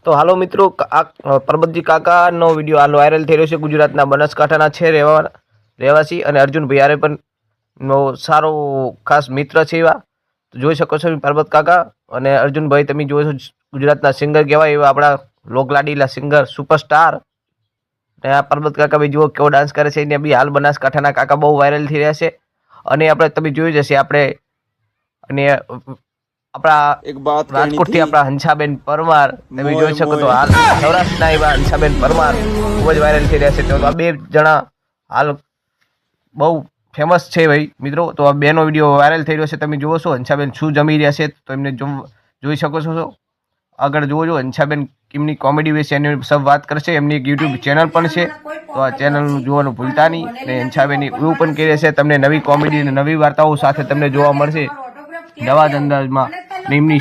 તો હાલો મિત્રો, પરબતજી કાકાનો વિડીયો હાલ વાયરલ થઈ રહ્યો છે. ગુજરાતના બનાસકાંઠાના છે રહેવાસી અને અર્જુનભાઈ હારે પણ નો સારો ખાસ મિત્ર છે. એવા તો જોઈ શકો છો પરબત કાકા અને અર્જુનભાઈ, તમે જોવો છો ગુજરાતના સિંગર કહેવાય એવા આપણા લોકલાડીલા સિંગર સુપરસ્ટાર. અને આ પરબત કાકા બી જુઓ કેવો ડાન્સ કરે છે. એને બી હાલ બનાસકાંઠાના કાકા બહુ વાયરલ થઈ રહ્યા છે. અને આપણે તમે જોઈ જશે આપણે અને આપણા એક બાત રાજકોટથી આપણા હંસાબેન પરમાર તમે જોઈ શકો તો હાલ સૌરાષ્ટ્રના એવા હંસાબેન પરમાર ખૂબ જ વાયરલ થઈ રહ્યા છે. તો આ બે જણા હાલ બહુ ફેમસ છે ભાઈ મિત્રો. તો આ બેનો વિડીયો વાયરલ થઈ રહ્યો છે. તમે જુઓ છો હંસાબેન શું જમી રહ્યા છે તો એમને જોઈ શકો છો. આગળ જુઓ છો હંસાબેન કેમની કોમેડી વિશે એની સબ વાત કરશે. એમની એક યુટ્યુબ ચેનલ પણ છે, તો આ ચેનલ જોવાનું ભૂલતા નહીં. અને હંસાબેન એવું પણ કહે છે તમને નવી કોમેડી અને નવી વાર્તાઓ સાથે તમને જોવા મળશે નવા જ અંદાજમાં. એમની